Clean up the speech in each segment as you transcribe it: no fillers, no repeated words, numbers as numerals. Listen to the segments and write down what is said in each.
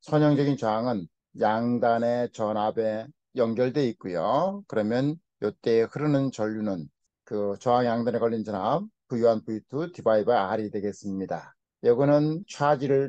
선형적인 저항은 양단의 전압에 연결돼 있고요. 그러면 이때 흐르는 전류는 그 저항 양단에 걸린 전압 V1, V2 디바이 바이 R이 되겠습니다. 이거는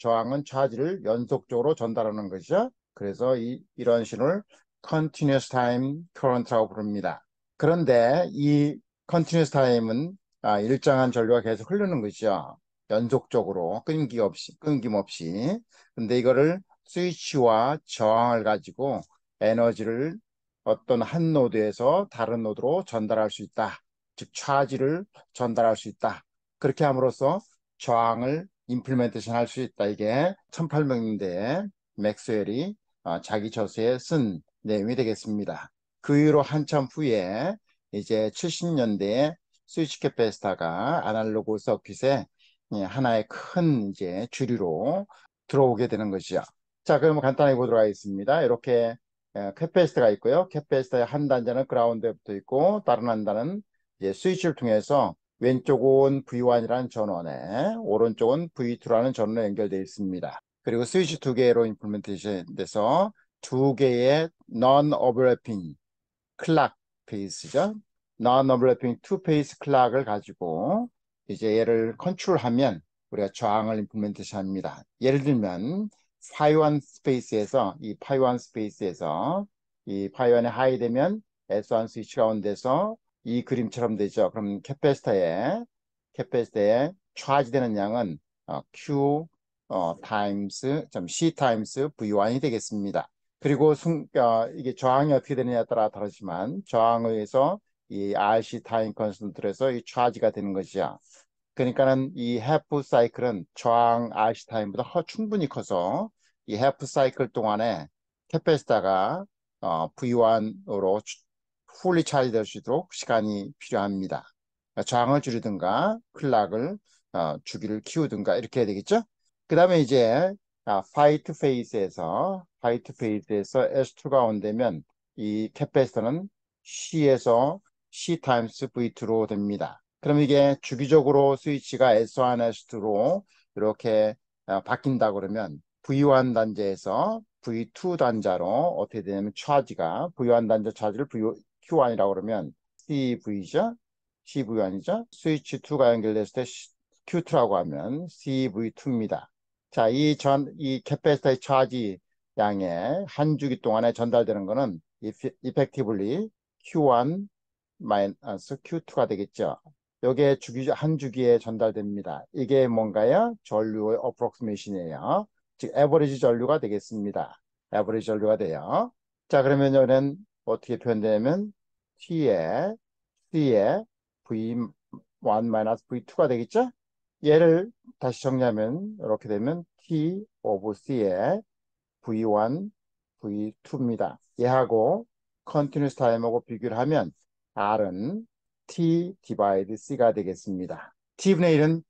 저항은 차지를 연속적으로 전달하는 것이죠. 그래서 이런 신호를 continuous time current라고 부릅니다. 그런데 이 continuous time은 일정한 전류가 계속 흐르는 것이죠. 연속적으로 끊김없이. 근데 이거를 스위치와 저항을 가지고 에너지를 어떤 한 노드에서 다른 노드로 전달할 수 있다. 즉 차지를 전달할 수 있다. 그렇게 함으로써 저항을 임플멘테이션 할 수 있다. 이게 1800년대에 맥스웰이 자기 저서에 쓴 내용이 되겠습니다. 그 이후로 한참 후에 이제 70년대에 스위치 캐패시터가 아날로그 서킷에 하나의 큰 이제 주류로 들어오게 되는 것이죠. 자, 그럼 간단하게 보도록 하겠습니다. 이렇게 캐패시터가 있고요. 캐패시터의 한 단자는 그라운드에 붙어 있고 다른 한 단은 이제 스위치를 통해서 왼쪽은 V1이라는 전원에 오른쪽은 V2라는 전원에 연결되어 있습니다. 그리고 스위치 두 개로 임플멘테이션 돼서 두 개의 non-overlapping 클락 페이스죠. non-overlapping two phase 클락을 가지고 이제 얘를 컨트롤하면 우리가 저항을 임플멘테이션 합니다. 예를 들면 파이1 스페이스에서 이 파이1에 하이 되면 S1 스위치 가운데서 이 그림처럼 되죠. 그럼 캐패시터에 차지되는 양은 Q 타임스 C 타임스 V1이 되겠습니다. 그리고 이게 저항이 어떻게 되느냐에 따라 다르지만 저항에 의해서 이 RC 타임 컨스턴트에서 이 차지가 되는 것이야. 그러니까는 이 해프 사이클은 저항 RC 타임보다 충분히 커서 이 해프 사이클 동안에 캐패시터가 V1으로 풀리 차지될 수 있도록 시간이 필요합니다. 저항을 줄이든가 클락을 주기를 키우든가 이렇게 해야 되겠죠? 그 다음에 이제 화이트 페이스에서 S2가 온다면 이 캐패시터는 C에서 C 타임스 V2로 됩니다. 그럼 이게 주기적으로 스위치가 S1, S2로 이렇게 바뀐다 그러면 V1 단자에서 V2 단자로 어떻게 되냐면 차지가 V1 단자 차지를 Q1이라고 그러면 CV죠? CV1이죠? 스위치 2가 연결됐을 때 Q2라고 하면 CV2입니다. 자, 이 캐패시터의 차지 양의 한 주기 동안에 전달되는 거는 effectively Q1 마이너스 Q2가 되겠죠. 이게 한 주기에 전달됩니다. 이게 뭔가요? 전류의 approximation이에요. 즉 average 전류가 되겠습니다. average 전류가 돼요. 자, 그러면 이는 어떻게 표현되냐면 C에 V1 V2가 되겠죠? 얘를 다시 정리하면 이렇게 되면 T of C에 V1, V2입니다. 얘하고 continuous time하고 비교를 하면 R은 T divide C가 되겠습니다. T분의 1은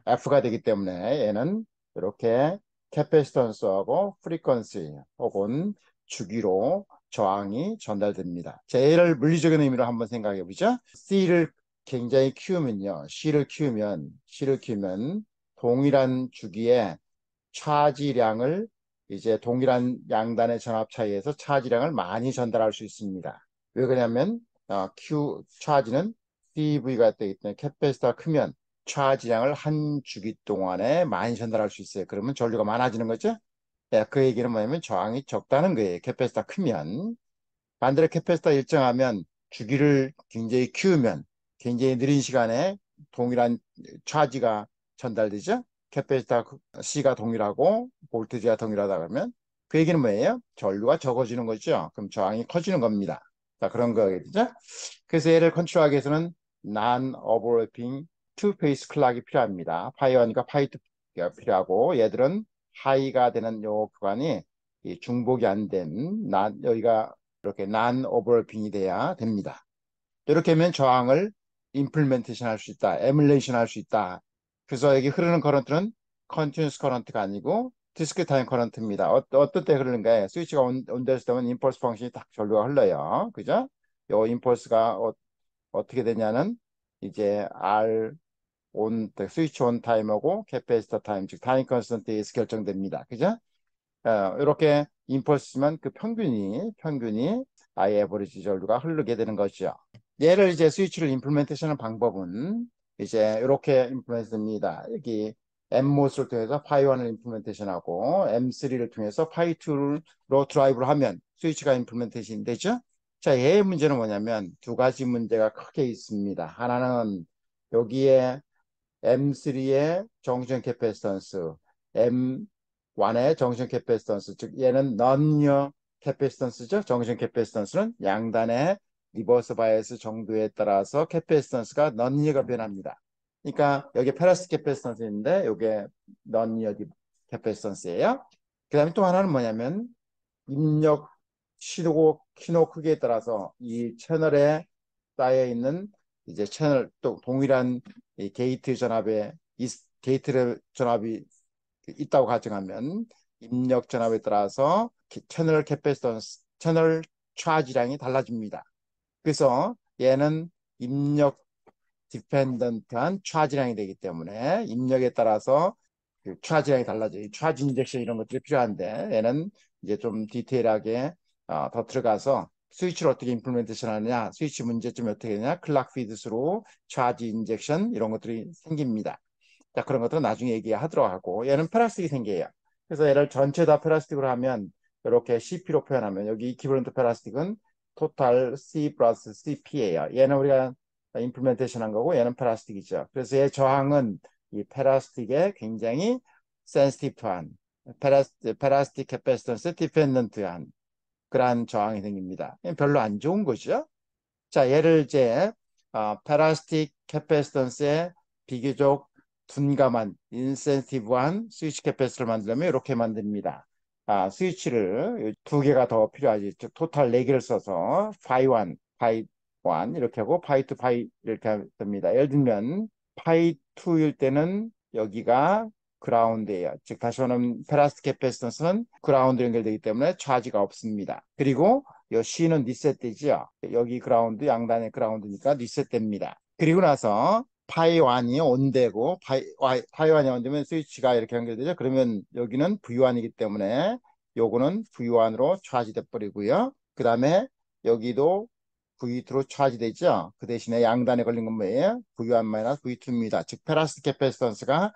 F가 되기 때문에 얘는 이렇게 캐패시턴스하고 프리퀀시 혹은 주기로 저항이 전달됩니다. 자, 얘를 물리적인 의미로 한번 생각해 보죠. C를 굉장히 키우면요. C를 키우면 동일한 주기에 차지량을 이제 동일한 양단의 전압 차이에서 차지량을 많이 전달할 수 있습니다. 왜 그러냐면 Q 차지는 CV가 되기 때문에 캐패시터가 크면 차지량을 한 주기 동안에 많이 전달할 수 있어요. 그러면 전류가 많아지는 거죠. 예, 그 얘기는 뭐냐면 저항이 적다는 거예요. 캐패시터 크면. 반대로 캐패시터 일정하면 주기를 굉장히 키우면 굉장히 느린 시간에 동일한 차지가 전달되죠. 캐패시터 C가 동일하고 볼테지가 동일하다 그러면 그 얘기는 뭐예요? 전류가 적어지는 거죠. 그럼 저항이 커지는 겁니다. 자, 그런 거겠죠. 그래서 얘를 컨트롤하기 위해서는 non-overlapping two-phase clock이 필요합니다. 파이1과 파이2가 필요하고 얘들은 하이가 되는 요 구간이 이 중복이 안 된 여기가 이렇게 non-overlapping이 돼야 됩니다. 이렇게 하면 저항을 임플멘테이션 할 수 있다. 에뮬레이션 할 수 있다. 그래서 여기 흐르는 커런트는 컨티뉴스 커런트가 아니고 디스크리트 타임 커런트입니다. 어떤 때 흐르는가요? 스위치가 온됐을 때면 임펄스 펑션이 딱 전류가 흘러요. 그죠? 요 임펄스가 어떻게 되냐는 이제 스위치 온 타임하고 캐패시터 타임, 즉 타임 컨스턴트에서 결정됩니다. 그죠? 이렇게 임펄스지만 그 평균이 I 에버리지 전류가 흐르게 되는 거죠. 얘를 이제 스위치를 임플멘테이션하는 방법은 이제 이렇게 임플멘트 됩니다. 여기 M못을 통해서 파이1을 임플멘테이션하고 M3를 통해서 파이2로 드라이브를 하면 스위치가 임플멘테이션이 되죠. 자, 얘의 문제는 뭐냐면 두 가지 문제가 크게 있습니다. 하나는 여기에 M3의 정션 캐패시턴스, M1의 정션 캐패시턴스, 즉 얘는 넌리어 캐패시턴스죠. 정션 캐패시턴스는 양단의 리버스 바이어스 정도에 따라서 캐패시턴스가 넌리어가 변합니다. 그러니까 여기 페라스 캐패시턴스인데 이게 넌리어 캐패시턴스예요. 그 다음에 또 하나는 뭐냐면 입력 시도 키노 크기에 따라서 이 채널에 쌓여 있는 이제 채널 또 동일한 이 게이트 전압에 게이트 전압이 있다고 가정하면 입력 전압에 따라서 채널 캐패시턴스 채널 차지량이 달라집니다. 그래서 얘는 입력 디펜던트한 차지량이 되기 때문에 입력에 따라서 그 차지량이 달라져요. 차지 인젝션 이런 것들이 필요한데 얘는 이제 좀 디테일하게 더 들어가서 스위치를 어떻게 임플멘테이션 하느냐, 스위치 문제점이 어떻게 되냐, 클락 피드스로 차지 인젝션 이런 것들이 생깁니다. 자, 그런 것들은 나중에 얘기하도록 하고 얘는 플라스틱이 생겨요. 그래서 얘를 전체 다 플라스틱으로 하면 이렇게 CP로 표현하면 여기 이퀴벌런트 플라스틱은 토탈 C 플러스 CP예요. 얘는 우리가 임플멘테이션 한 거고 얘는 플라스틱이죠. 그래서 얘 저항은 이 플라스틱에 굉장히 센시티브한 플라스틱 캐패시턴스 디펜던트한 그러한 저항이 생깁니다. 별로 안 좋은 거죠. 자, 얘를 이제 플라스틱 캐패시턴스에 비교적 둔감한 인센티브한 스위치 캐패시터를 만들려면 이렇게 만듭니다. 스위치를 두 개가 더 필요하지. 즉 토탈 네 개를 써서 파이1, 파이1 이렇게 하고 파이2, 파이 이렇게 됩니다. 예를 들면 파이2일 때는 여기가 그라운드예요. 즉 다시 말하면 플라스틱 캐패시턴스는 그라운드 연결되기 때문에 차지가 없습니다. 그리고 이 C는 리셋되죠. 여기 그라운드 양단의 그라운드니까 리셋됩니다. 그리고 나서 파이1이 온되고 파이1이 온되면 스위치가 이렇게 연결되죠. 그러면 여기는 V1이기 때문에 요거는 V1으로 차지돼 버리고요. 그 다음에 여기도 V2로 차지되죠. 그 대신에 양단에 걸린 건 뭐예요? V1-V2입니다. 즉 페라스 캐패시턴스가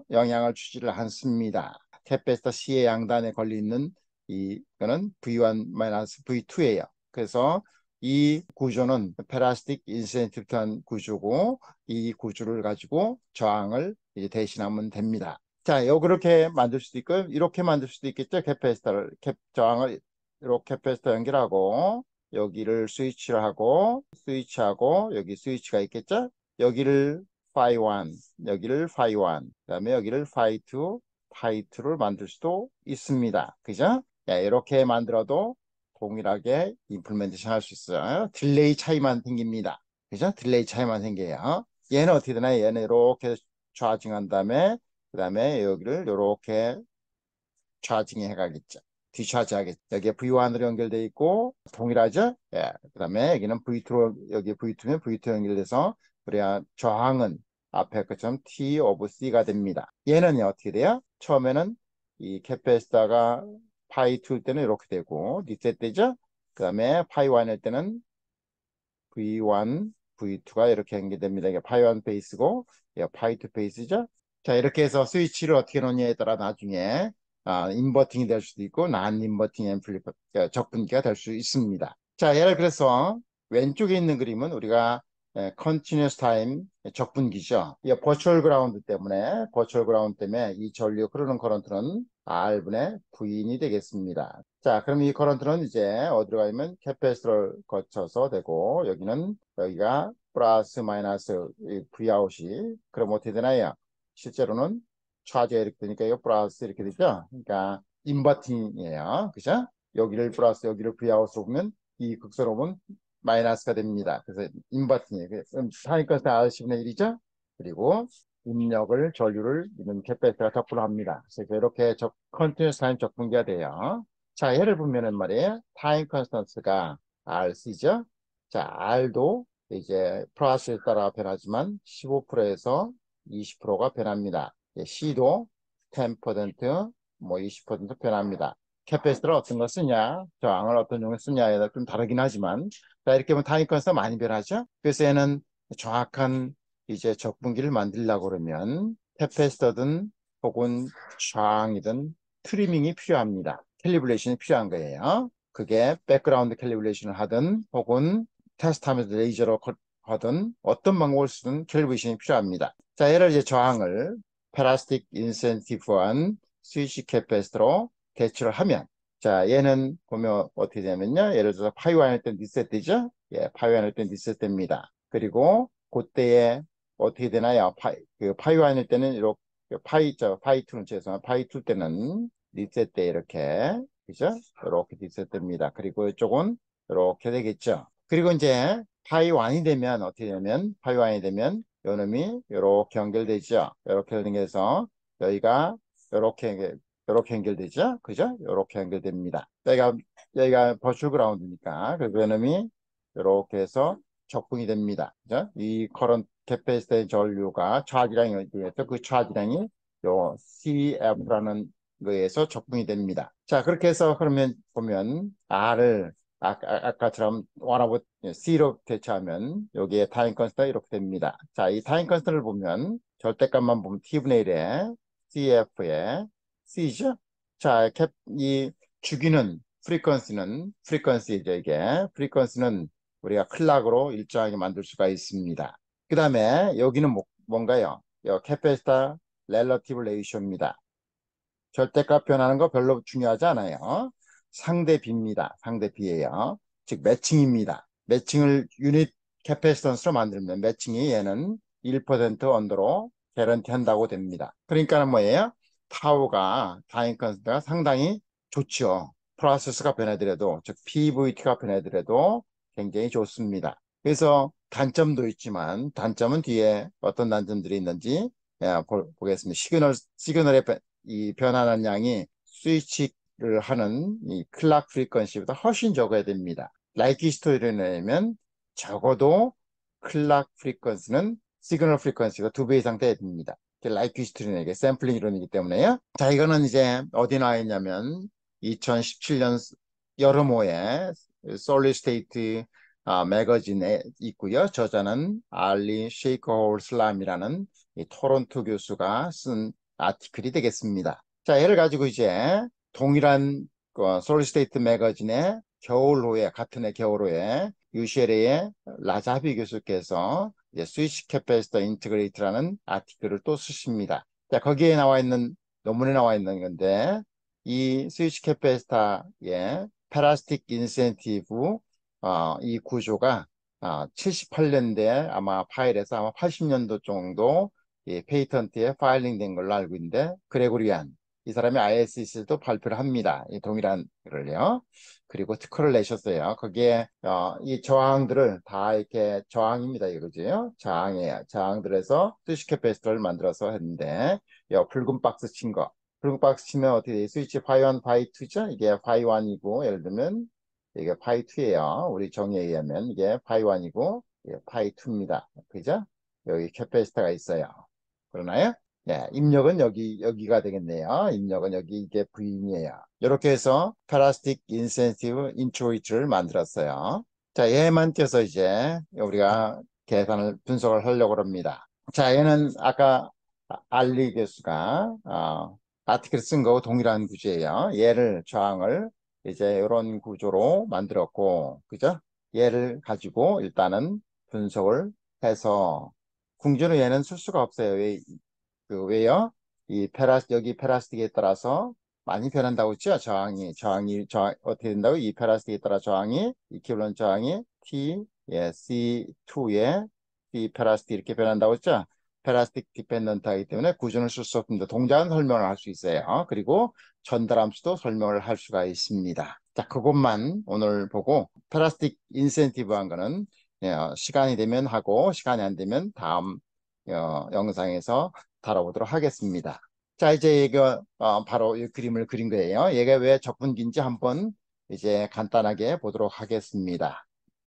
영향을 주지를 않습니다. 캐패시터 C의 양단에 걸리는 이거는 V1-V2예요. 그래서 이 구조는 페라스틱 인센티브한 구조고 이 구조를 가지고 저항을 이제 대신하면 됩니다. 자, 요 그렇게 만들 수도 있고 이렇게 만들 수도 있겠죠. 저항을 이렇게 캐패시터 연결하고 여기를 스위치를 하고 스위치하고 여기 스위치가 있겠죠. 여기를 파이1, 여기를 파이1, 그다음에 여기를 파이2, 파이2를 만들 수도 있습니다. 그죠? 야, 이렇게 만들어도 동일하게 임플멘테이션 할 수 있어요. 딜레이 차이만 생깁니다. 그죠? 딜레이 차이만 생겨요. 얘는 어떻게 되나요? 얘는 이렇게 차징한 다음에 그 다음에 여기를 이렇게 차징해 가겠죠. 디차지하겠죠. 여기에 V1으로 연결돼 있고 동일하죠? 예. 그 다음에 여기는 V2로 여기 V2면 V2 연결돼서 그래야 저항은 앞에 것처럼 T 오브 C가 됩니다. 얘는 어떻게 돼요? 처음에는 이 캐패시터가 파이 2일 때는 이렇게 되고 리셋되죠? 그 다음에 파이 1일 때는 V1, V2가 이렇게 연결됩니다. 이게 파이 1 베이스고 파이 2 베이스죠? 자, 이렇게 해서 스위치를 어떻게 놓느냐에 따라 나중에 인버팅이 될 수도 있고 난 인버팅 앰플리파 적분기가 될 수 있습니다. 자, 예를 들어서 왼쪽에 있는 그림은 우리가 continuous time 적분기죠. 이 버추얼 그라운드 때문에 이 전류 흐르는 커런트는 R분의 V인이 되겠습니다. 자, 그럼 이 커런트는 이제 어디로 가면 캐패시터를 거쳐서 되고 여기가 플러스 마이너스 Vout이 그럼 어떻게 되나요? 실제로는 차지가 이렇게 되니까 이거 플러스 이렇게 되죠. 그러니까 인버팅이에요. 그죠? 여기를 플러스 여기를 Vout으로 보면 이 극소로는 마이너스가 됩니다. 그래서 인버팅이에요. 그럼 사인컨스 R10분의 1이죠. 그리고 입력을 전류를 있는 캐패시터가 적분합니다. 그래서 이렇게 컨티뉴스 타임 적분기가 돼요. 자, 예를 보면은 말이에요. 타임 컨스턴스가 RC죠. 자, R도 이제 프로세스에 따라 변하지만 15%에서 20%가 변합니다. C도 10%, 뭐 20% 변합니다. 캐패시터를 어떤 거 쓰냐, 저항을 어떤 종류 쓰냐에 따라 좀 다르긴 하지만, 자, 이렇게 보면 타임 컨스터 많이 변하죠. 그래서 얘는 정확한 이제 적분기를 만들려고 그러면 캐패시터든 혹은 저항이든 트리밍이 필요합니다. 캘리브레이션이 필요한 거예요. 그게 백그라운드 캘리브레이션을 하든 혹은 테스트하면서 레이저로 하든 어떤 방법을 쓰든 캘리브레이션이 필요합니다. 자, 얘를 이제 저항을 페라스틱 인센티브한 스위치 캐패시터로 대치를 하면, 자, 얘는 보면 어떻게 되냐면요. 예를 들어서 파이 1할 때 리셋 되죠? 예, 파이 1할 때 리셋 됩니다. 그리고 그때에 어떻게 되나요? 파이 1일 때는 이렇게 파이 2는 죄송합니다. 파이 2 때는 리셋 때 이렇게, 그죠? 이렇게 리셋 됩니다. 그리고 이쪽은 이렇게 되겠죠. 그리고 이제 파이 1이 되면 어떻게 되냐면, 파이 1이 되면 요놈이 이렇게 연결되죠. 이렇게 연결해서 여기가 이렇게 연결되죠. 그죠? 이렇게 연결됩니다. 여기가 버추얼 그라운드니까 그 요놈이 이렇게 해서 적분이 됩니다. 그죠? 이 커런트 캐패시터의 전류가 차지량에 의해서 그 차지량이 요 CF라는 거에서 적분이 됩니다. 자, 그렇게 해서 그러면 보면 R을 아까처럼 1하고 C로 대체하면 여기에 타임 컨스턴트 이렇게 됩니다. 자, 이 타임 컨스턴트를 보면 절대값만 보면 T분의 1에 CF에 C죠? 자, 이 주기는 프리퀀시죠, 이게. 프리퀀시는 우리가 클락으로 일정하게 만들 수가 있습니다. 그 다음에 여기는 뭔가요? 캐패시터 렐러티브 레이쇼입니다. 절대값 변하는 거 별로 중요하지 않아요. 상대비입니다. 상대비예요. 즉 매칭입니다. 매칭을 유닛 캐패시턴스로 만들면 매칭이 얘는 1% 언더로 개런티 한다고 됩니다. 그러니까 뭐예요? 타우가 타임 컨스턴트가 상당히 좋죠. 프로세스가 변하더라도 즉 PVT가 변하더라도 굉장히 좋습니다. 그래서 단점도 있지만 단점은 뒤에 어떤 단점들이 있는지 보겠습니다. 시그널의 이 변화하는 양이 스위치를 하는 이 클락 프리퀀시보다 훨씬 적어야 됩니다. 라이트 히스토리를 내면 적어도 클락 프리퀀시는 시그널 프리퀀시가 2배 이상 돼야 됩니다. 라이트 히스토리는 샘플링 이론이기 때문에요. 자, 이거는 이제 어디 나와 있냐면 2017년 여름호에 솔리 스테이트 매거진에 있고요. 저자는 알리 쉐이커홀 슬람이라는 이 토론토 교수가 쓴 아티클이 되겠습니다. 자, 얘를 가지고 이제 동일한 솔리스테이트 매거진의 겨울호에 같은 해 겨울호에 UCLA의 라자비 교수께서 이제 스위치 캐패시터 인티그레이트라는 아티클을 또 쓰십니다. 자, 거기에 나와 있는 논문에 나와 있는 건데 이 스위치 캐패시터의 페라스틱 인센티브 이 구조가 78년대 아마 파일에서 아마 80년도 정도 이 페이턴트에 파일링 된 걸로 알고 있는데 그레고리안 이 사람이 ISC도 발표를 합니다. 이 동일한 글을요. 그리고 특허를 내셨어요. 거기에 이 저항들을 다 이렇게 저항입니다. 이거지요. 저항이에요. 저항들에서 스위치 캐패시터를 만들어서 했는데 붉은 박스 친 거. 붉은 박스 치면 어떻게 돼요? 스위치 파이 1, 파이 2죠? 이게 파이 1이고 예를 들면 이게 파이 2예요. 우리 정의에 의하면 이게 파이 1이고 이게 파이 2입니다. 그죠? 여기 캐패시터가 있어요. 그러나요? 네, 입력은 여기가 되겠네요. 입력은 여기 이게 부인이에요. 이렇게 해서 페라스틱 인센티브 인트로이트를 만들었어요. 자, 얘만 떼서 이제 우리가 계산을 분석을 하려고 합니다. 자, 얘는 아까 알리 교수가 아티클 쓴 거하고 동일한 구조예요. 얘를 저항을 이제 이런 구조로 만들었고, 그죠? 얘를 가지고 일단은 분석을 해서 궁지는 얘는 쓸 수가 없어요. 왜요? 여기 페라스틱에 따라서 많이 변한다고 했죠? 저항, 어떻게 된다고? 이 페라스틱에 따라 저항이, 이퀴valent 저항이 C2에 C 페라스틱 이렇게 변한다고 했죠? 페라스틱 디펜던트 하기 때문에 구조는 쓸 수 없습니다. 동작은 설명을 할 수 있어요. 그리고 전달함수도 설명을 할 수가 있습니다. 자, 그것만 오늘 보고 페라스틱 인센티브 한 거는 시간이 되면 하고 시간이 안 되면 다음 영상에서 다뤄보도록 하겠습니다. 자, 이제 이거 바로 이 그림을 그린 거예요. 얘가 왜 적분기인지 한번 이제 간단하게 보도록 하겠습니다.